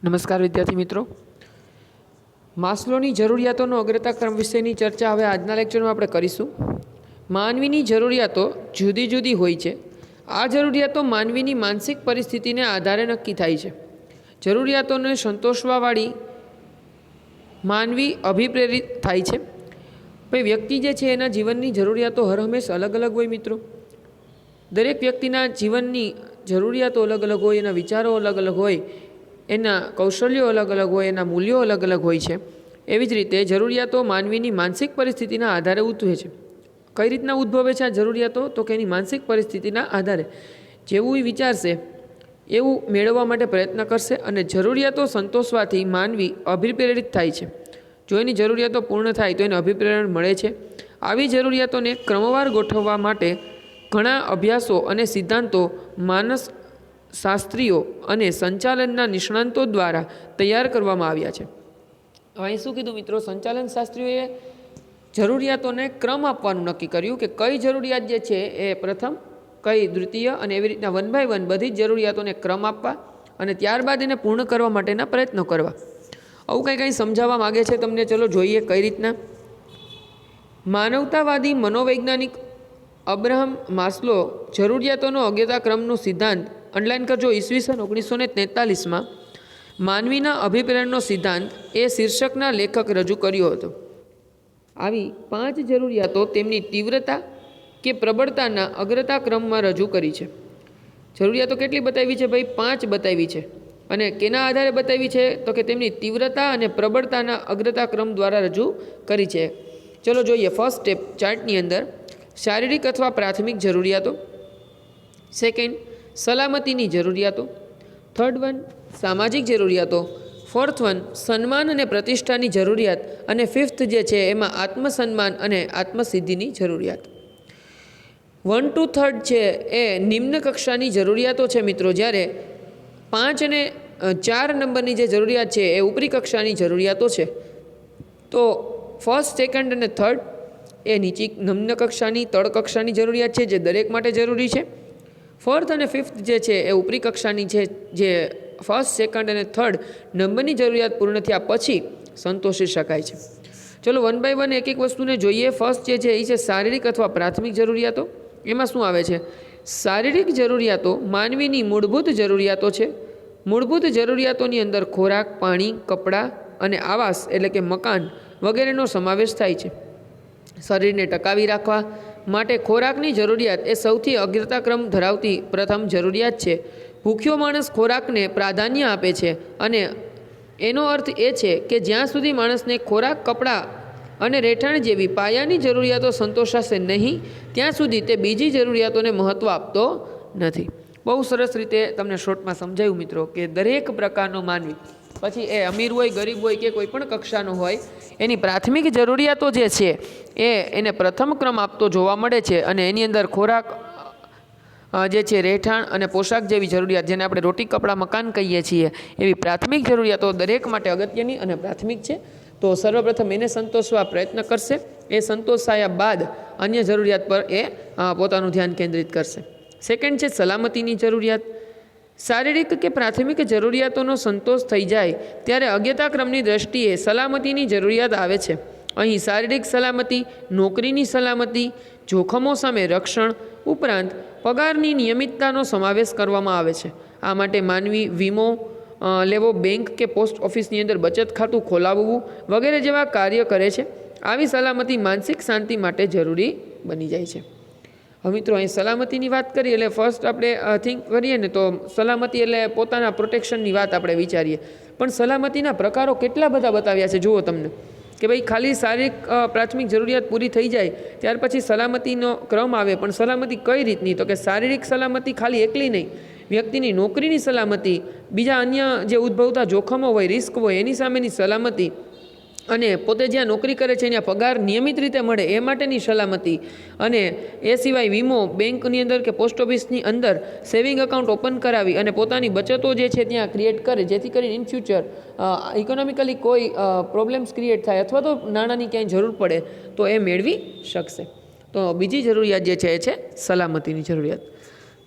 નમસ્કાર વિદ્યાર્થી મિત્રો, માસ્લોની જરૂરિયાતોનો અગ્રતા ક્રમ વિશેની ચર્ચા હવે આજના લેક્ચરમાં આપણે કરીશું. માનવીની જરૂરિયાતો જુદી જુદી હોય છે. આ જરૂરિયાતો માનવીની માનસિક પરિસ્થિતિને આધારે નક્કી થાય છે. જરૂરિયાતોને સંતોષવાવાળી માનવી અભિપ્રેરિત થાય છે. ભાઈ વ્યક્તિ જે છે એના જીવનની જરૂરિયાતો હરહંમેશ અલગ અલગ હોય મિત્રો. દરેક વ્યક્તિના જીવનની જરૂરિયાતો અલગ અલગ હોય, એના વિચારો અલગ અલગ હોય, એના કૌશલ્યો અલગ અલગ હોય, એના મૂલ્યો અલગ અલગ હોય છે. એવી જ રીતે જરૂરિયાતો માનવીની માનસિક પરિસ્થિતિના આધારે ઉદ્ભવે છે. કઈ રીતના ઉદ્ભવે છે આ જરૂરિયાતો? તો કે એની માનસિક પરિસ્થિતિના આધારે જેવું એ વિચારશે એવું મેળવવા માટે પ્રયત્ન કરશે, અને જરૂરિયાતો સંતોષવાથી માનવી અભિપ્રેરિત થાય છે. જો એની જરૂરિયાતો પૂર્ણ થાય તો એને અભિપ્રેરણ મળે છે. આવી જરૂરિયાતોને ક્રમવાર ગોઠવવા માટે ઘણા અભ્યાસો અને સિદ્ધાંતો માનસ શાસ્ત્રીઓ અને સંચાલનના નિષ્ણાંતો દ્વારા તૈયાર કરવામાં આવ્યા છે. અહીં શું કીધું મિત્રો? સંચાલન શાસ્ત્રીઓએ જરૂરિયાતોને ક્રમ આપવાનું નક્કી કર્યું કે કઈ જરૂરિયાત જે છે એ પ્રથમ, કઈ દ્વિતીય, અને એવી રીતના 1 by 1 બધી જ જરૂરિયાતોને ક્રમ આપવા અને ત્યારબાદ એને પૂર્ણ કરવા માટેના પ્રયત્નો કરવા. આવું કંઈ સમજાવવા માગે છે તમને. ચલો જોઈએ કઈ રીતના. માનવતાવાદી મનોવૈજ્ઞાનિક અબ્રાહમ માસ્લો જરૂરિયાતોનો અગ્રતા ક્રમનો સિદ્ધાંત અંડરલાઇન કરજો. ઈસવીસન 1943માં માનવીના અભિપ્રેરણનો સિદ્ધાંત એ શીર્ષકના લેખક રજૂ કર્યો હતો. આવી 5 જરૂરિયાતો તેમની તીવ્રતા કે પ્રબળતાના અગ્રતા ક્રમમાં રજૂ કરી છે. જરૂરિયાતો કેટલી બતાવી છે ભાઈ? 5 બતાવી છે. અને કેના આધારે બતાવી છે? તો કે તેમની તીવ્રતા અને પ્રબળતાના અગ્રતા ક્રમ દ્વારા રજૂ કરી છે. ચલો જોઈએ. ફર્સ્ટ સ્ટેપ ચાર્ટની અંદર શારીરિક અથવા પ્રાથમિક જરૂરિયાતો. સેકન્ડ, સલામતીની જરૂરિયાતો. થર્ડ વન, સામાજિક જરૂરિયાતો. ફોર્થ વન, સન્માન અને પ્રતિષ્ઠાની જરૂરિયાત. અને ફિફ્થ જે છે એમાં આત્મસન્માન અને આત્મસિદ્ધિની જરૂરિયાત. 1 to 3 છે એ નિમ્ન કક્ષાની જરૂરિયાતો છે મિત્રો, જ્યારે 5 અને 4 નંબરની જે જરૂરિયાત છે એ ઉપરી કક્ષાની જરૂરિયાતો છે. તો ફર્સ્ટ, સેકન્ડ અને થર્ડ એ નીચી નિમ્ન કક્ષાની તળ કક્ષાની જરૂરિયાત છે જે દરેક માટે જરૂરી છે. ફોર્થ અને ફિફ્થ જે છે એ ઉપરી કક્ષાની છે, જે ફર્સ્ટ, સેકન્ડ અને થર્ડ નંબરની જરૂરિયાત પૂર્ણ થયા પછી સંતોષી શકાય છે. ચલો 1 by 1 એક એક વસ્તુને જોઈએ. ફર્સ્ટ જે છે એ છે શારીરિક અથવા પ્રાથમિક જરૂરિયાતો. એમાં શું આવે છે? શારીરિક જરૂરિયાતો માનવીની મૂળભૂત જરૂરિયાતો છે. મૂળભૂત જરૂરિયાતોની અંદર ખોરાક, પાણી, કપડાં અને આવાસ એટલે કે મકાન વગેરેનો સમાવેશ થાય છે. શરીરને ટકાવી રાખવા માટે ખોરાકની જરૂરિયાત એ સૌથી અગ્રતાક્રમ ધરાવતી પ્રથમ જરૂરિયાત છે. ભૂખ્યો માણસ ખોરાકને પ્રાધાન્ય આપે છે, અને એનો અર્થ એ છે કે જ્યાં સુધી માણસને ખોરાક, કપડાં અને રહેઠાણ જેવી પાયાની જરૂરિયાતો સંતોષાશે નહીં ત્યાં સુધી તે બીજી જરૂરિયાતોને મહત્ત્વ આપતો નથી. બહુ સરસ રીતે તમને શોર્ટમાં સમજાયું મિત્રો કે દરેક પ્રકારનો માનવી, પછી એ અમીર હોય, ગરીબ હોય કે કોઈ પણ કક્ષાનો હોય, એની પ્રાથમિક જરૂરિયાતો જે છે એને પ્રથમ ક્રમ આપતો જોવા મળે છે. અને એની અંદર ખોરાક જે છે, રહેઠાણ અને પોશાક જેવી જરૂરિયાત, જેને આપણે રોટી, કપડાં, મકાન કહીએ છીએ, એવી પ્રાથમિક જરૂરિયાતો દરેક માટે અગત્યની અને પ્રાથમિક છે. તો સર્વપ્રથમ એને સંતોષવા પ્રયત્ન કરશે. એ સંતોષાયા બાદ અન્ય જરૂરિયાત પર એ પોતાનું ધ્યાન કેન્દ્રિત કરશે. સેકન્ડ છે સલામતીની જરૂરિયાત. શારીરિક કે પ્રાથમિક જરૂરિયાતોનો સંતોષ થઈ જાય ત્યારે અગ્રતા ક્રમની દ્રષ્ટિએ સલામતીની જરૂરિયાત આવે છે. અહીં શારીરિક સલામતી, નોકરીની સલામતી, જોખમો સામે રક્ષણ ઉપરાંત પગારની નિયમિતતાનો સમાવેશ કરવામાં આવે છે. આ માટે માનવી વીમો લેવો, બેંક કે પોસ્ટ ઓફિસની અંદર બચત ખાતું ખોલાવવું વગેરે જેવા કાર્ય કરે છે. આવી સલામતી માનસિક શાંતિ માટે જરૂરી બની જાય છે. હવે મિત્રો અહીં સલામતીની વાત કરીએ એટલે ફર્સ્ટ આપણે થિંક કરીએ ને તો સલામતી એટલે પોતાના પ્રોટેક્શનની વાત આપણે વિચારીએ. પણ સલામતીના પ્રકારો કેટલા બધા બતાવ્યા છે જુઓ તમને, કે ભાઈ ખાલી શારીરિક પ્રાથમિક જરૂરિયાત પૂરી થઈ જાય ત્યાર પછી સલામતીનો ક્રમ આવે. પણ સલામતી કઈ રીતની? તો કે શારીરિક સલામતી ખાલી એકલી નહીં, વ્યક્તિની નોકરીની સલામતી, બીજા અન્ય જે ઉદ્ભવતા જોખમો હોય, રિસ્ક હોય, એની સામેની સલામતી, અને પોતે જ્યાં નોકરી કરે છે ત્યાં પગાર નિયમિત રીતે મળે એ માટેની સલામતી, અને એ સિવાય વીમો, બેંકની અંદર કે પોસ્ટ ઓફિસની અંદર સેવિંગ એકાઉન્ટ ઓપન કરાવી અને પોતાની બચતો જે છે ત્યાં ક્રિએટ કરે, જેથી કરીને ઇન ફ્યુચર ઇકોનોમિકલી કોઈ પ્રોબ્લેમ્સ ક્રિએટ થાય અથવા તો નાણાંની ક્યાંય જરૂર પડે તો એ મેળવી શકશે. તો બીજી જરૂરિયાત જે છે એ છે સલામતીની જરૂરિયાત.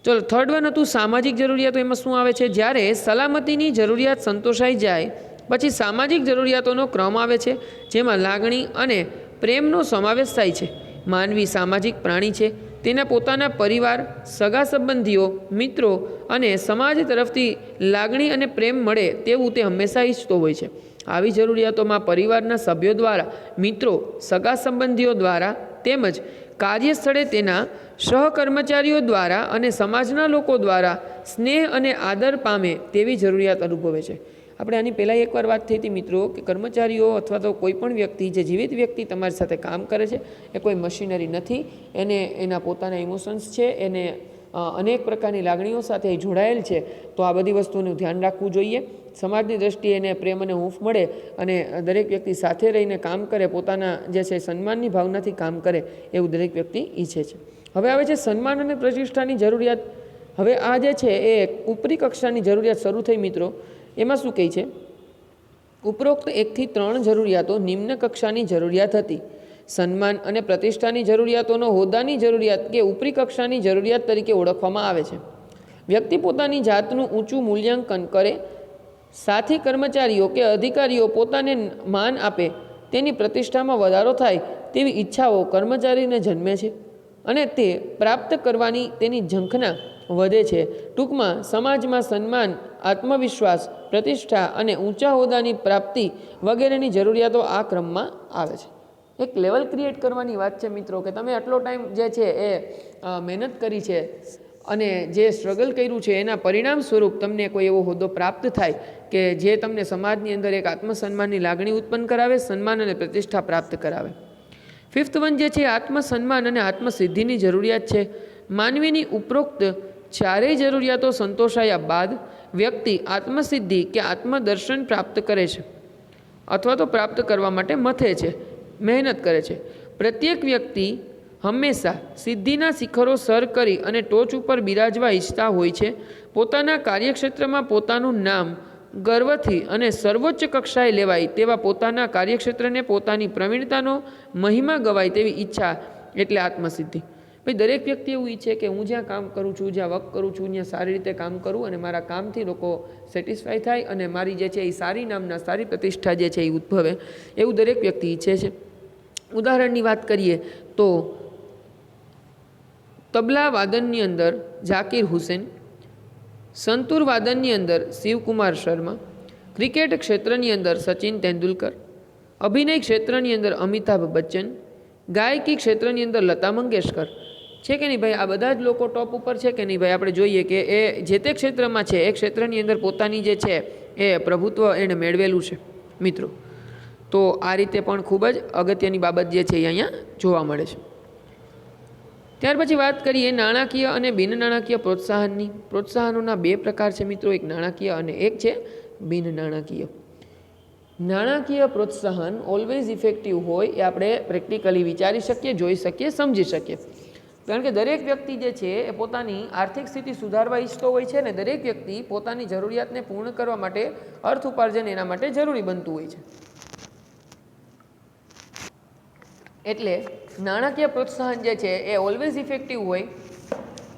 ચલો થર્ડ વન હતું સામાજિક જરૂરિયાતો. એમાં શું આવે છે? જ્યારે સલામતીની જરૂરિયાત સંતોષાઈ જાય પછી સામાજિક જરૂરિયાતોનો ક્રમ આવે છે, જેમાં લાગણી અને પ્રેમનો સમાવેશ થાય છે. માનવી સામાજિક પ્રાણી છે. તેના પોતાના પરિવાર, સગા સંબંધીઓ, મિત્રો અને સમાજ તરફથી લાગણી અને પ્રેમ મળે તેવું તે હંમેશા ઈચ્છતો હોય છે. આવી જરૂરિયાતોમાં પરિવારના સભ્યો દ્વારા, મિત્રો, સગા સંબંધીઓ દ્વારા તેમજ કાર્યસ્થળે તેના સહકર્મચારીઓ દ્વારા અને સમાજના લોકો દ્વારા સ્નેહ અને આદર પામે તેવી જરૂરિયાત અનુભવે છે. આપણે આની પહેલાં એકવાર વાત થઈ હતી મિત્રો કે કર્મચારીઓ અથવા તો કોઈ પણ વ્યક્તિ, જે જીવિત વ્યક્તિ તમારી સાથે કામ કરે છે, એ કોઈ મશીનરી નથી. એને એના પોતાના ઇમોશન્સ છે, એને અનેક પ્રકારની લાગણીઓ સાથે જોડાયેલ છે. તો આ બધી વસ્તુનું ધ્યાન રાખવું જોઈએ. સમાજની દ્રષ્ટિએ એને પ્રેમ અને હૂંફ મળે અને દરેક વ્યક્તિ સાથે રહીને કામ કરે, પોતાના જે છે સન્માનની ભાવનાથી કામ કરે, એવું દરેક વ્યક્તિ ઈચ્છે છે. હવે આવે છે સન્માન અને પ્રતિષ્ઠાની જરૂરિયાત. હવે આ જે છે એ ઉપરી કક્ષાની જરૂરિયાત શરૂ થઈ મિત્રો. એમાં શું કહે છે? ઉપરોક્ત 1 થી 3 જરૂરિયાતો નિમ્ન કક્ષાની જરૂરિયાત હતી. સન્માન અને પ્રતિષ્ઠાની જરૂરિયાતોનો હોદ્દાની જરૂરિયાત કે ઉપરી કક્ષાની જરૂરિયાત તરીકે ઓળખવામાં આવે છે. વ્યક્તિ પોતાની જાતનું ઊંચું મૂલ્યાંકન કરે, સાથી કર્મચારીઓ કે અધિકારીઓ પોતાને માન આપે, તેની પ્રતિષ્ઠામાં વધારો થાય તેવી ઈચ્છાઓ કર્મચારીને જન્મે છે અને તે પ્રાપ્ત કરવાની તેની ઝંખના વધે છે. ટૂંકમાં સમાજમાં સન્માન, આત્મવિશ્વાસ, પ્રતિષ્ઠા અને ઊંચા હોદ્દાની પ્રાપ્તિ વગેરેની જરૂરિયાતો આ ક્રમમાં આવે છે. એક લેવલ ક્રિએટ કરવાની વાત છે મિત્રો કે તમે આટલો ટાઈમ જે છે એ મહેનત કરી છે અને જે સ્ટ્રગલ કર્યું છે એના પરિણામ સ્વરૂપ તમને કોઈ એવો હોદ્દો પ્રાપ્ત થાય કે જે તમને સમાજની અંદર એક આત્મસન્માનની લાગણી ઉત્પન્ન કરાવે, સન્માન અને પ્રતિષ્ઠા પ્રાપ્ત કરાવે. 5th વન જે છે આત્મસન્માન અને આત્મસિદ્ધિની જરૂરિયાત છે. માનવીની ઉપરોક્ત ચારેય જરૂરિયાતો સંતોષાયા બાદ વ્યક્તિ આત્મસિદ્ધિ કે આત્મદર્શન પ્રાપ્ત કરે છે અથવા તો પ્રાપ્ત કરવા માટે મથે છે, મહેનત કરે છે. પ્રત્યેક વ્યક્તિ હંમેશા સિદ્ધિના શિખરો સર કરી અને ટોચ ઉપર બિરાજવા ઈચ્છતા હોય છે. પોતાના કાર્યક્ષેત્રમાં પોતાનું નામ ગર્વથી અને સર્વોચ્ચ કક્ષાએ લેવાય તેવા પોતાના કાર્યક્ષેત્રને પોતાની પ્રવીણતાનો મહિમા ગવાય તેવી ઈચ્છા એટલે આત્મસિદ્ધિ. ભાઈ દરેક વ્યક્તિ એવું ઈચ્છે કે હું જ્યાં કામ કરું છું, જ્યાં વર્ક કરું છું, ત્યાં સારી રીતે કામ કરું અને મારા કામથી લોકો સેટિસ્ફાય થાય અને મારી જે છે એ સારી નામના, સારી પ્રતિષ્ઠા જે છે એ ઉદ્ભવે, એવું દરેક વ્યક્તિ ઈચ્છે છે. ઉદાહરણની વાત કરીએ તો તબલા વાદનની અંદર ઝાકિર હુસેન, સંતૂર વાદનની અંદર શિવકુમાર શર્મા, ક્રિકેટ ક્ષેત્રની અંદર સચિન તેંડુલકર, અભિનય ક્ષેત્રની અંદર અમિતાભ બચ્ચન, ગાયકી ક્ષેત્રની અંદર લતા મંગેશકર છે કે નહીં ભાઈ? આ બધા જ લોકો ટોપ ઉપર છે કે નહીં ભાઈ? આપણે જોઈએ કે એ જે તે ક્ષેત્રમાં છે, એ ક્ષેત્રની અંદર પોતાની જે છે એ પ્રભુત્વ એણે મેળવેલું છે મિત્રો. તો આ રીતે પણ ખૂબ જ અગત્યની બાબત જે છે એ અહીંયા જોવા મળે છે. ત્યાર પછી વાત કરીએ નાણાકીય અને બિન નાણાકીય પ્રોત્સાહનની. પ્રોત્સાહનોના 2 પ્રકાર છે મિત્રો, એક નાણાકીય અને એક છે બિન નાણાકીય. નાણાકીય પ્રોત્સાહન ઓલવેઝ ઇફેક્ટિવ હોય એ આપણે પ્રેક્ટિકલી વિચારી શકીએ, જોઈ શકીએ, સમજી શકીએ. કારણ કે દરેક વ્યક્તિ જે છે એ પોતાની આર્થિક સ્થિતિ સુધારવા ઈચ્છતો હોય છે અને દરેક વ્યક્તિ પોતાની જરૂરિયાતને પૂર્ણ કરવા માટે અર્થ ઉપાર્જન એના માટે જરૂરી બનતું હોય છે. એટલે નાણાકીય પ્રોત્સાહન જે છે એ ઓલવેઝ ઇફેક્ટિવ હોય,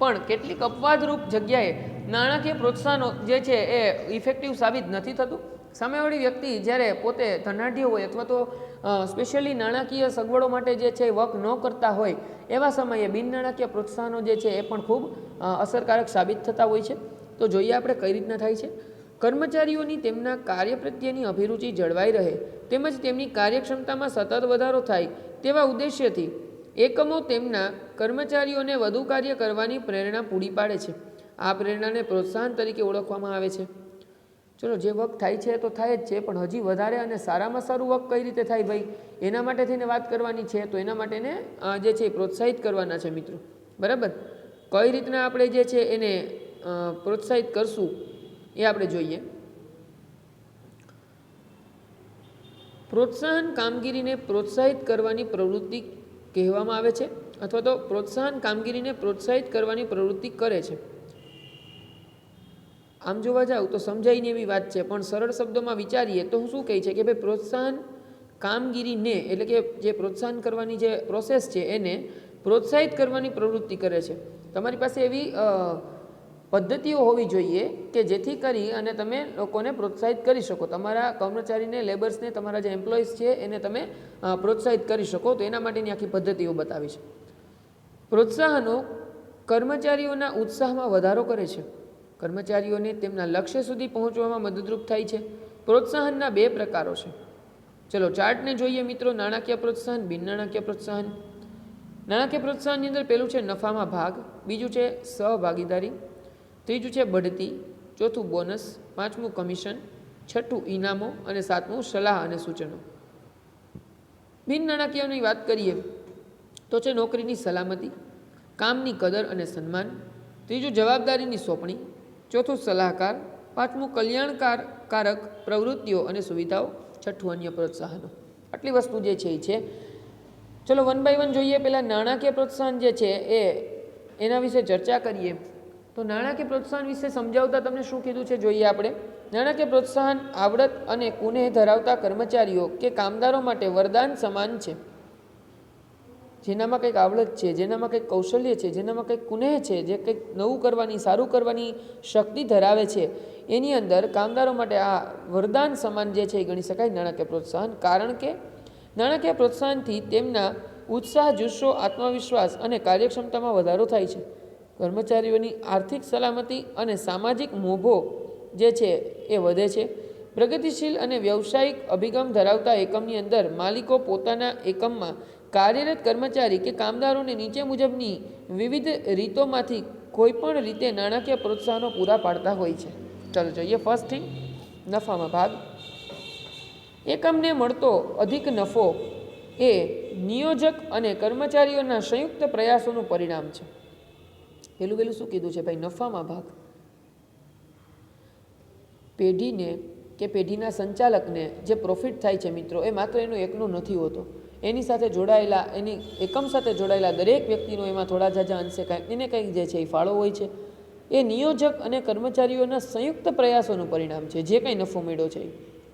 પણ કેટલીક અપવાદરૂપ જગ્યાએ નાણાકીય પ્રોત્સાહનો જે છે એ ઇફેક્ટિવ સાબિત નથી થતું. સામેવાળી વ્યક્તિ જ્યારે પોતે ધનાઢ્ય હોય અથવા તો સ્પેશિયલી નાણાકીય સગવડો માટે જે છે વર્ક ન કરતા હોય એવા સમયે બિન નાણાકીય પ્રોત્સાહનો જે છે એ પણ ખૂબ અસરકારક સાબિત થતા હોય છે. તો જોઈએ આપણે કઈ રીતના થાય છે. કર્મચારીઓની તેમના કાર્ય પ્રત્યેની અભિરુચિ જળવાઈ રહે તેમજ તેમની કાર્યક્ષમતામાં સતત વધારો થાય તેવા ઉદ્દેશ્યથી એકમો તેમના કર્મચારીઓને વધુ કાર્ય કરવાની પ્રેરણા પૂરી પાડે છે. આ પ્રેરણાને પ્રોત્સાહન તરીકે ઓળખવામાં આવે છે. ચલો, જે વર્ક થાય છે તો થાય જ છે, પણ હજી વધારે અને સારામાં સારું વર્ક કઈ રીતે થાય ભાઈ, એના માટે થઈને વાત કરવાની છે. તો એના માટેને જે છે પ્રોત્સાહિત કરવાના છે મિત્રો, બરાબર? કઈ રીતના આપણે જે છે એને પ્રોત્સાહિત કરશું એ આપણે જોઈએ. પ્રોત્સાહન કામગીરીને પ્રોત્સાહિત કરવાની પ્રવૃત્તિ કહેવામાં આવે છે અથવા તો પ્રોત્સાહન કામગીરીને પ્રોત્સાહિત કરવાની પ્રવૃત્તિ કરે છે. આમ જોવા જાવ તો સમજાઈને એવી વાત છે, પણ સરળ શબ્દોમાં વિચારીએ તો શું કહે છે કે ભાઈ પ્રોત્સાહન કામગીરીને એટલે કે જે પ્રોત્સાહન કરવાની જે પ્રોસેસ છે એને પ્રોત્સાહિત કરવાની પ્રવૃત્તિ કરે છે. તમારી પાસે એવી પદ્ધતિઓ હોવી જોઈએ કે જેથી કરી અને તમે લોકોને પ્રોત્સાહિત કરી શકો, તમારા કર્મચારીને, લેબર્સને, તમારા જે એમ્પ્લોઈઝ છે એને તમે પ્રોત્સાહિત કરી શકો. તો એના માટેની આખી પદ્ધતિઓ બતાવી છે. પ્રોત્સાહનો કર્મચારીઓના ઉત્સાહમાં વધારો કરે છે, કર્મચારીઓને તેમના લક્ષ્ય સુધી પહોંચવામાં મદદરૂપ થાય છે. પ્રોત્સાહનના 2 પ્રકારો છે. ચલો ચાર્ટને જોઈએ મિત્રો. નાણાકીય પ્રોત્સાહન, બિન નાણાકીય પ્રોત્સાહન. નાણાકીય પ્રોત્સાહનની અંદર પહેલું છે નફામાં ભાગ, બીજું છે સહભાગીદારી, ત્રીજું છે બઢતી, ચોથું બોનસ, પાંચમું કમિશન, છઠ્ઠું ઇનામો અને સાતમું સલાહ અને સૂચનો. બિન નાણાકીયની વાત કરીએ તો છે નોકરીની સલામતી, કામની કદર અને સન્માન, ત્રીજું જવાબદારીની સોંપણી, ચોથું સલાહકાર, પાંચમું કલ્યાણકારક પ્રવૃત્તિઓ અને સુવિધાઓ, છઠ્ઠું અન્ય પ્રોત્સાહનો. આટલી વસ્તુ જે છે એ છે. ચલો 1 by 1 જોઈએ. પહેલાં નાણાકીય પ્રોત્સાહન જે છે એના વિશે ચર્ચા કરીએ. તો નાણાકીય પ્રોત્સાહન વિશે સમજાવતા તમને શું કીધું છે જોઈએ આપણે. નાણાકીય પ્રોત્સાહન આવડત અને કુનેહ ધરાવતા કર્મચારીઓ કે કામદારો માટે વરદાન સમાન છે. જેનામાં કંઈક આવડત છે, જેનામાં કંઈક કૌશલ્ય છે, જેનામાં કંઈક કુનેહ છે, જે કંઈક નવું કરવાની, સારું કરવાની શક્તિ ધરાવે છે, એની અંદર કામદારો માટે આ વરદાન સમાન જે છે એ ગણી શકાય નાણાકીય પ્રોત્સાહન. કારણ કે નાણાકીય પ્રોત્સાહનથી તેમના ઉત્સાહ, જુસ્સો, આત્મવિશ્વાસ અને કાર્યક્ષમતામાં વધારો થાય છે. કર્મચારીઓની આર્થિક સલામતી અને સામાજિક મોભો જે છે એ વધે છે. પ્રગતિશીલ અને વ્યવસાયિક અભિગમ ધરાવતા એકમની અંદર માલિકો પોતાના એકમમાં કાર્યરત કર્મચારી કે કામદારોને નીચે મુજબની વિવિધ રીતોમાંથી કોઈપણ રીતે નાણાકીય પ્રોત્સાહનો પૂરા પાડતા હોય છે. ચાલો જોઈએ. ફર્સ્ટ થિંગ, નફામાં ભાગ. એકમને મળતો અધિક નફો એ નિયોજક અને કર્મચારીઓના સંયુક્ત પ્રયાસોનું પરિણામ છે. પહેલું શું કીધું છે ભાઈ? નફામાં ભાગ. પેઢીને કે પેઢીના સંચાલકને જે પ્રોફિટ થાય છે મિત્રો, એ માત્ર એનું એકનું નથી હોતો. એની સાથે જોડાયેલા, એની એકમ સાથે જોડાયેલા દરેક વ્યક્તિનો એમાં થોડા ઝાઝા અંશે કાંઈક ને કંઈક જે છે એ ફાળો હોય છે. એ નિયોજક અને કર્મચારીઓના સંયુક્ત પ્રયાસોનું પરિણામ છે. જે કંઈ નફો મળ્યો છે,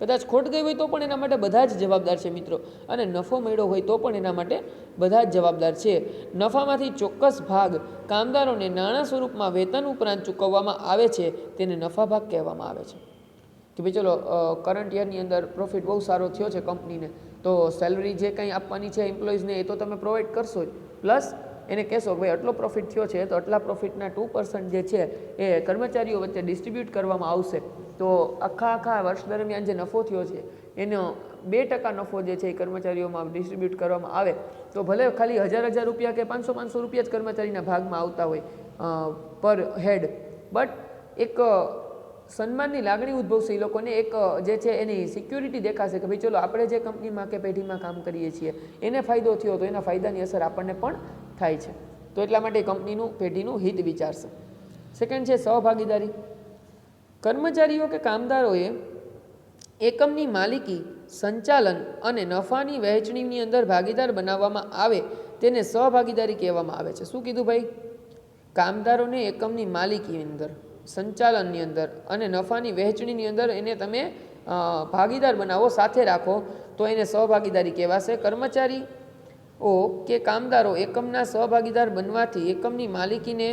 કદાચ ખોટ ગઈ હોય તો પણ એના માટે બધા જ જવાબદાર છે મિત્રો, અને નફો મળ્યો હોય તો પણ એના માટે બધા જ જવાબદાર છે. નફામાંથી ચોક્કસ ભાગ કામદારોને નાણાં સ્વરૂપમાં વેતન ઉપરાંત ચૂકવવામાં આવે છે, તેને નફા ભાગ કહેવામાં આવે છે. કે ભાઈ ચલો કરંટ યરની અંદર પ્રોફિટ બહુ સારો થયો છે કંપનીને, તો સેલરી જે કંઈ આપવાની છે એમ્પ્લોઈઝને એ તો તમે પ્રોવાઈડ કરશો જ, પ્લસ એને કહેશો કે ભાઈ આટલો પ્રોફિટ થયો છે તો આટલા પ્રોફિટના 2% જે છે એ કર્મચારીઓ વચ્ચે ડિસ્ટ્રીબ્યુટ કરવામાં આવશે. તો આખા વર્ષ દરમિયાન જે નફો થયો છે એનો 2% નફો જે છે એ કર્મચારીઓમાં ડિસ્ટ્રીબ્યુટ કરવામાં આવે. તો ભલે ખાલી 1000 રૂપિયા કે 500 રૂપિયા જ કર્મચારીના ભાગમાં આવતા હોય પર હેડ, બટ એક સન્માનની લાગણી ઉદ્ભવશે એ લોકોને. એક જે છે એની સિક્યુરિટી દેખાશે કે ભાઈ ચલો આપણે જે કંપનીમાં કે પેઢીમાં કામ કરીએ છીએ એને ફાયદો થયો તો એના ફાયદાની અસર આપણને પણ થાય છે. તો એટલા માટે કંપનીનું, પેઢીનું હિત વિચારશે. સેકન્ડ છે સહભાગીદારી. કર્મચારીઓ કે કામદારોએ એકમની માલિકી, સંચાલન અને નફાની વહેંચણીની અંદર ભાગીદાર બનાવવામાં આવે તેને સહભાગીદારી કહેવામાં આવે છે. શું કીધું ભાઈ? કામદારોને એકમની માલિકીની અંદર, સંચાલનની અંદર અને નફાની વહેંચણીની અંદર એને તમે ભાગીદાર બનાવો, સાથે રાખો તો એને સહભાગીદારી કહેવાશે. કર્મચારીઓ કે કામદારો એકમના સહભાગીદાર બનવાથી એકમની માલિકીને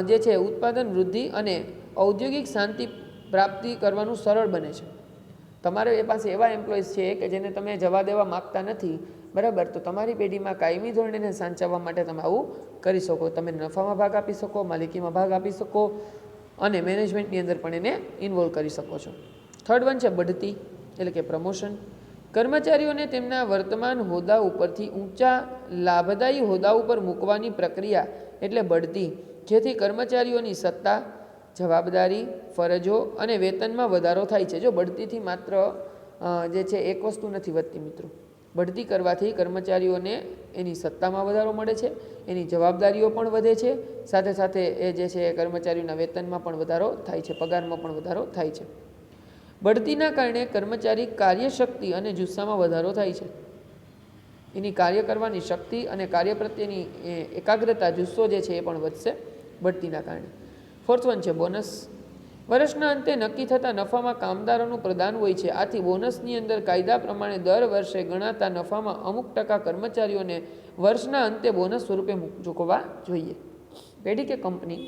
જે છે ઉત્પાદન વૃદ્ધિ અને ઔદ્યોગિક શાંતિ પ્રાપ્તિ કરવાનું સરળ બને છે. તમારે એ પાસે એવા એમ્પ્લોઈઝ છે કે જેને તમે જવા દેવા માગતા નથી, બરાબર, તો તમારી પેઢીમાં કાયમી ધોરણે એને સાચવવા માટે તમે આવું કરી શકો. તમે નફામાં ભાગ આપી શકો, માલિકીમાં ભાગ આપી શકો અને મેનેજમેન્ટની અંદર પણ એને ઇન્વોલ્વ કરી શકો છો. થર્ડ વન છે બઢતી, એટલે કે પ્રમોશન. કર્મચારીઓને તેમના વર્તમાન હોદ્દા ઉપરથી ઊંચા લાભદાયી હોદ્દા ઉપર મૂકવાની પ્રક્રિયા એટલે બઢતી, જેથી કર્મચારીઓની સત્તા, જવાબદારી, ફરજો અને વેતનમાં વધારો થાય છે. જો બઢતીથી માત્ર જે છે એક વસ્તુ નથી વધતી મિત્રો, બઢતી કરવાથી કર્મચારીઓને એની સત્તામાં વધારો મળે છે, એની જવાબદારીઓ પણ વધે છે, સાથે સાથે એ જે છે કર્મચારીઓના વેતનમાં પણ વધારો થાય છે, પગારમાં પણ વધારો થાય છે. બઢતીના કારણે કર્મચારી કાર્યશક્તિ અને જુસ્સામાં વધારો થાય છે. એની કાર્ય કરવાની શક્તિ અને કાર્ય પ્રત્યેની એકાગ્રતા, જુસ્સો જે છે એ પણ વધશે બઢતીના કારણે. ફોર્થ વન છે બોનસ. વર્ષના અંતે નક્કી થતા નફામાં કામદારોનું પ્રદાન હોય છે. આથી બોનસની અંદર કાયદા પ્રમાણે દર વર્ષે ગણાતા નફામાં અમુક ટકા કર્મચારીઓને વર્ષના અંતે બોનસ સ્વરૂપે ચૂકવવા જોઈએ. પેઢી કે કંપની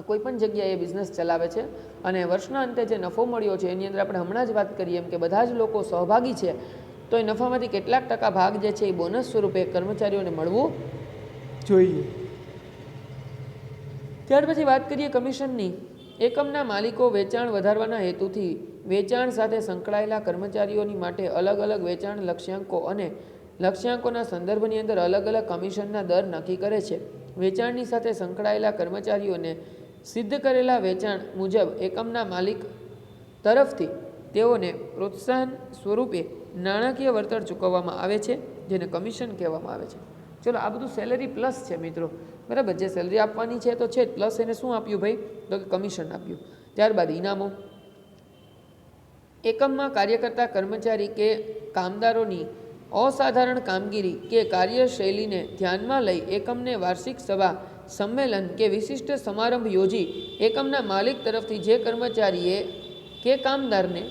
કોઈ પણ જગ્યાએ બિઝનેસ ચલાવે છે અને વર્ષના અંતે જે નફો મળ્યો છે એની અંદર આપણે હમણાં જ વાત કરીએ એમ કે બધા જ લોકો સહભાગી છે, તો એ નફામાંથી કેટલાક ટકા ભાગ જે છે એ બોનસ સ્વરૂપે કર્મચારીઓને મળવું જોઈએ. ત્યાર પછી વાત કરીએ કમિશનની. એકમના માલિકો વેચાણ વધારવાના હેતુથી વેચાણ સાથે સંકળાયેલા કર્મચારીઓની માટે અલગ અલગ વેચાણ લક્ષ્યાંકો અને લક્ષ્યાંકોના સંદર્ભની અંદર અલગ અલગ કમિશનના દર નક્કી કરે છે. વેચાણની સાથે સંકળાયેલા કર્મચારીઓને સિદ્ધ કરેલા વેચાણ મુજબ એકમના માલિક તરફથી તેઓને પ્રોત્સાહન સ્વરૂપે નાણાકીય વળતર ચૂકવવામાં આવે છે, જેને કમિશન કહેવામાં આવે છે. ચલો, આ બધું સેલરી પ્લસ છે મિત્રો, બરાબર. જે સેલરી આપવાની છે તો છે જ, પ્લસ એને શું આપ્યું ભાઈ, તો કે કમિશન આપ્યું. ત્યારબાદ ઇનામો. એકમમાં કાર્ય કરતા કર્મચારી કે કામદારોની અસાધારણ કામગીરી કે કાર્યશૈલીને ધ્યાનમાં લઈ એકમને વાર્ષિક સભા, સંમેલન કે વિશિષ્ટ સમારંભ યોજી એકમના માલિક તરફથી જે કર્મચારીએ કે કામદારને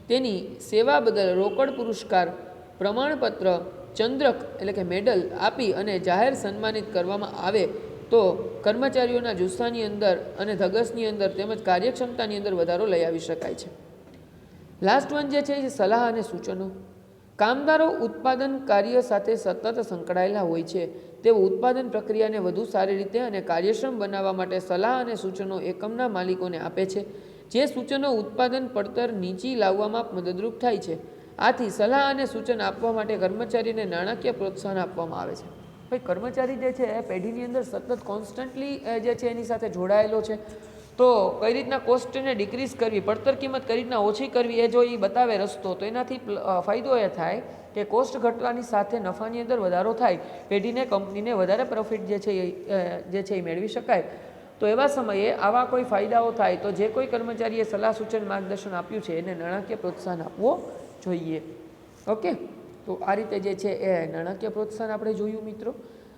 તેની સેવા બદલ રોકડ પુરસ્કાર, પ્રમાણપત્ર, ચંદ્રક એટલે કે મેડલ આપી અને જાહેર સન્માનિત કરવામાં આવે તો કર્મચારીઓના જુસ્સાની અંદર અને ધગસની અંદર તેમજ કાર્યક્ષમતાની અંદર વધારો લઈ આવી શકાય છે. લાસ્ટ વન જે છે એ સલાહ અને સૂચનો. કામદારો ઉત્પાદન કાર્ય સાથે સતત સંકળાયેલા હોય છે. તેઓ ઉત્પાદન પ્રક્રિયાને વધુ સારી રીતે અને કાર્યક્ષમ બનાવવા માટે સલાહ અને સૂચનો એકમના માલિકોને આપે છે. જે સૂચનો ઉત્પાદન પડતર નીચી લાવવામાં મદદરૂપ થાય છે. આથી સલાહ અને સૂચન આપવા માટે કર્મચારીને નાણાકીય પ્રોત્સાહન આપવામાં આવે છે. ભાઈ, કર્મચારી જે છે એ પેઢીની અંદર સતત કોન્સ્ટન્ટલી જે છે એની સાથે જોડાયેલો છે. તો કઈ રીતના કોસ્ટને ડિક્રીઝ કરવી, પડતર કિંમત કઈ રીતના ઓછી કરવી, એ જો એ બતાવે રસ્તો, તો એનાથી ફાયદો એ થાય કે કોસ્ટ ઘટવાની સાથે નફાની અંદર વધારો થાય, પેઢીને કંપનીને વધારે પ્રોફિટ જે છે એ મેળવી શકાય. તો એવા સમયે આવા કોઈ ફાયદાઓ થાય તો જે કોઈ કર્મચારીએ સલાહ સૂચન માર્ગદર્શન આપ્યું છે એને નાણાકીય પ્રોત્સાહન આપવો જોઈએ. ઓકે, તો આ રીતે જે છે એ નાણાકીય પ્રોત્સાહન આપણે જોયું મિત્રો.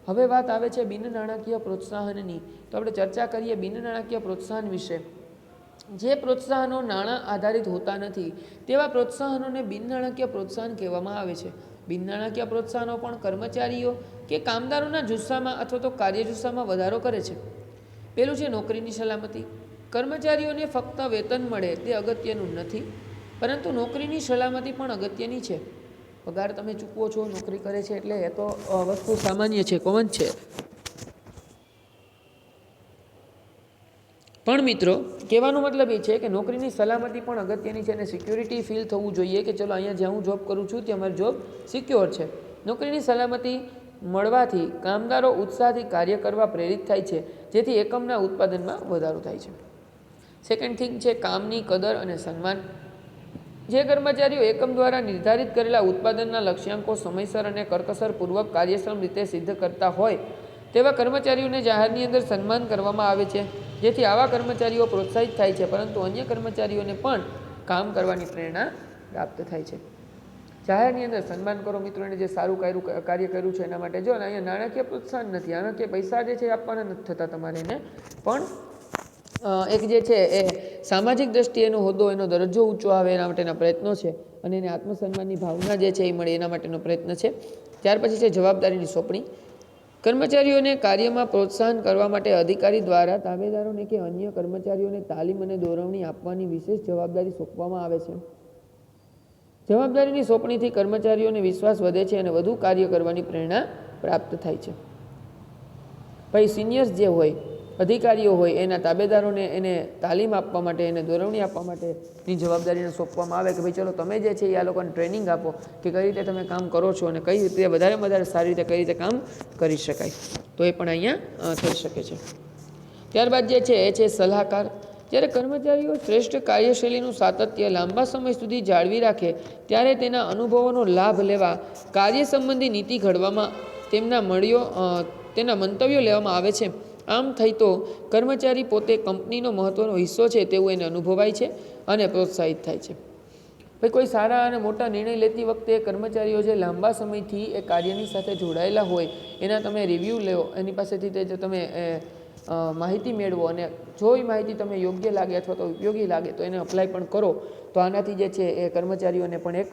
હવે વાત આવે છે બિન નાણાકીય પ્રોત્સાહનની. તો આપણે ચર્ચા કરીએ બિન નાણાકીય પ્રોત્સાહન વિશે. જે પ્રોત્સાહનો નાણાં આધારિત હોતા નથી તેવા પ્રોત્સાહનોને બિન નાણાકીય પ્રોત્સાહન કહેવામાં આવે છે. બિન નાણાકીય પ્રોત્સાહનો પણ કર્મચારીઓ કે કામદારોના જુસ્સામાં અથવા તો કાર્ય જુસ્સામાં વધારો કરે છે. પેલું છે નોકરીની સલામતી. કર્મચારીઓને ફક્ત વેતન મળે તે અગત્યનું નથી, પરંતુ નોકરીની સલામતી પણ અગત્યની છે. પગાર તમે ચૂકવો છો, નોકરી કરે છે એટલે એ તો વસ્તુ સામાન્ય છે, કોમન છે. પણ મિત્રો, કહેવાનો મતલબ એ છે કે નોકરીની સલામતી પણ અગત્યની છે અને સિક્યોરિટી ફીલ થવું જોઈએ કે ચલો અહીંયા જ્યાં હું જોબ કરું છું ત્યાં મારી જોબ સિક્યોર છે. નોકરીની સલામતી મળવાથી કામદારો ઉત્સાહથી કાર્ય કરવા પ્રેરિત થાય છે, જેથી એકમના ઉત્પાદનમાં વધારો થાય છે. સેકન્ડ થિંગ છે કામની કદર અને સન્માન. જે કર્મચારીઓ એકમ દ્વારા નિર્ધારિત કરેલા ઉત્પાદનના લક્ષ્યાંકો સમયસર અને કરકસરપૂર્વક કાર્યક્ષમ રીતે સિદ્ધ કરતા હોય તેવા કર્મચારીઓને જાહેરની અંદર સન્માન કરવામાં આવે છે, જેથી આવા કર્મચારીઓ પ્રોત્સાહિત થાય છે, પરંતુ અન્ય કર્મચારીઓને પણ કામ કરવાની પ્રેરણા પ્રાપ્ત થાય છે. જાહેરની અંદર સન્માન કરો મિત્રો, એને જે સારું કાર્ય કર્યું છે એના માટે. જો અહીંયા નાણાકીય પ્રોત્સાહન નથી, નાણાકીય પૈસા જે છે આપવાના નથી થતા તમારે એને, પણ એક જે છે એ સામાજિક દ્રષ્ટિએ એનો હોદ્દો, એનો દરજ્જો ઊંચો આવે એના માટેના પ્રયત્નો છે અને એને આત્મસન્માનની ભાવના જે છે એ મળે એના માટેનો પ્રયત્ન છે. ત્યાર પછી છે જવાબદારીની સોંપણી. કર્મચારીઓને કાર્યમાં પ્રોત્સાહન કરવા માટે અધિકારી દ્વારા તાબેદારોને કે અન્ય કર્મચારીઓને તાલીમ અને દોરવણી આપવાની વિશેષ જવાબદારી સોંપવામાં આવે છે. જવાબદારીની સોંપણીથી કર્મચારીઓને વિશ્વાસ વધે છે અને વધુ કાર્ય કરવાની પ્રેરણા પ્રાપ્ત થાય છે. ભાઈ, સિનિયર્સ જે હોય, અધિકારીઓ હોય, એના તાબેદારોને એને તાલીમ આપવા માટે, એને દોરવણી આપવા માટેની જવાબદારીને સોંપવામાં આવે કે ભાઈ ચલો તમે જે છે એ આ લોકોને ટ્રેનિંગ આપો કે કઈ રીતે તમે કામ કરો છો અને કઈ રીતે વધારે સારી રીતે કઈ રીતે કામ કરી શકાય. તો એ પણ અહીંયા થઈ શકે છે. ત્યારબાદ જે છે એ છે સલાહકાર. જ્યારે કર્મચારીઓ શ્રેષ્ઠ કાર્યશૈલીનું સાતત્ય લાંબા સમય સુધી જાળવી રાખે ત્યારે તેના અનુભવોનો લાભ લેવા કાર્ય સંબંધી નીતિ ઘડવામાં તેના મંતવ્યો લેવામાં આવે છે. આમ થઈ તો કર્મચારી પોતે કંપનીનો મહત્ત્વનો હિસ્સો છે તેવું એને અનુભવાય છે અને પ્રોત્સાહિત થાય છે. ભાઈ, કોઈ સારા અને મોટા નિર્ણય લેતી વખતે કર્મચારીઓ જે લાંબા સમયથી એ કાર્યની સાથે જોડાયેલા હોય એના તમે રિવ્યૂ લો, એની પાસેથી તે તમે માહિતી મેળવો અને જો એ માહિતી તમને યોગ્ય લાગે અથવા તો ઉપયોગી લાગે તો એને અપ્લાય પણ કરો. તો આનાથી જે છે એ કર્મચારીઓને પણ એક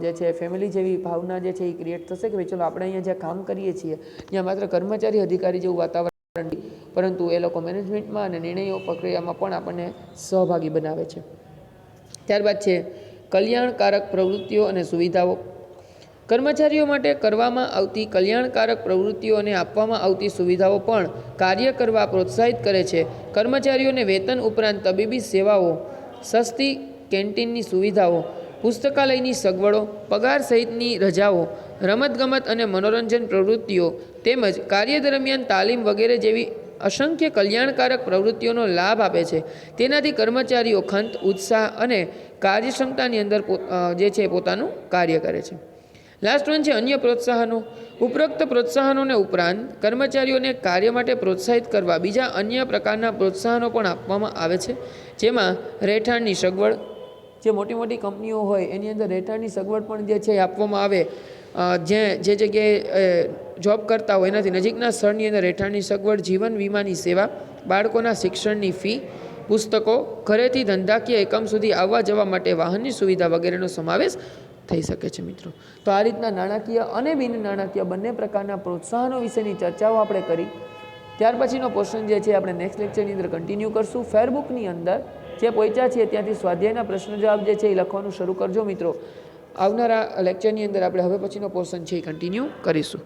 જે છે ફેમિલી જેવી ભાવના જે છે એ ક્રિએટ થશે કે ભાઈ ચલો આપણે અહીંયા જ્યાં કામ કરીએ છીએ ત્યાં માત્ર કર્મચારી અધિકારી જેવું વાતાવરણ પરંતુ એ લોકો મેનેજમેન્ટમાં અને નિર્ણયો પ્રક્રિયામાં પણ આપણને સહભાગી બનાવે છે. ત્યારબાદ છે કલ્યાણકારક પ્રવૃત્તિઓ અને સુવિધાઓ. કર્મચારીઓ માટે કરવામાં આવતી કલ્યાણકારક પ્રવૃત્તિઓ અને આપવામાં આવતી સુવિધાઓ પણ કાર્ય કરવા પ્રોત્સાહિત કરે છે. કર્મચારીઓને વેતન ઉપરાંત તબીબી સેવાઓ, સસ્તી કેન્ટીનની સુવિધાઓ, પુસ્તકાલયની સગવડો, પગાર સહિતની રજાઓ, રમતગમત અને મનોરંજન પ્રવૃત્તિઓ તેમજ કાર્ય દરમિયાન તાલીમ વગેરે જેવી અસંખ્ય કલ્યાણકારક પ્રવૃત્તિઓનો લાભ આપે છે. તેનાથી કર્મચારીઓ ખંત, ઉત્સાહ અને કાર્યક્ષમતાની અંદર જે છે પોતાનું કાર્ય કરે છે. લાસ્ટ વન છે અન્ય પ્રોત્સાહનો. ઉપરોક્ત પ્રોત્સાહનોને ઉપરાંત કર્મચારીઓને કાર્ય માટે પ્રોત્સાહિત કરવા બીજા અન્ય પ્રકારના પ્રોત્સાહનો પણ આપવામાં આવે છે, જેમાં રહેઠાણની સગવડ. જે મોટી મોટી કંપનીઓ હોય એની અંદર રહેઠાણની સગવડ પણ જે છે એ આપવામાં આવે. જે જગ્યાએ જોબ કરતા હોય એનાથી નજીકના સ્થળની અંદર રહેઠાણની સગવડ, જીવન વીમાની સેવા, બાળકોના શિક્ષણની ફી, પુસ્તકો, ઘરેથી ધંધાકીય એકમ સુધી આવવા જવા માટે વાહનની સુવિધા વગેરેનો સમાવેશ થઈ શકે છે. મિત્રો, તો આ રીતના નાણાકીય અને બિન નાણાકીય બંને પ્રકારના પ્રોત્સાહનો વિશેની ચર્ચાઓ આપણે કરી. ત્યાર પછીનો પોર્શન જે છે આપણે નેક્સ્ટ લેક્ચરની અંદર કન્ટિન્યુ કરશું. ફેરબુકની અંદર જે પહોંચ્યા છીએ ત્યાંથી સ્વાધ્યાયના પ્રશ્ન જવાબ જે છે એ લખવાનું શરૂ કરજો. મિત્રો, આવનારા લેક્ચરની અંદર આપણે હવે પછીનો પોર્શન છે એ કન્ટિન્યુ કરીશું.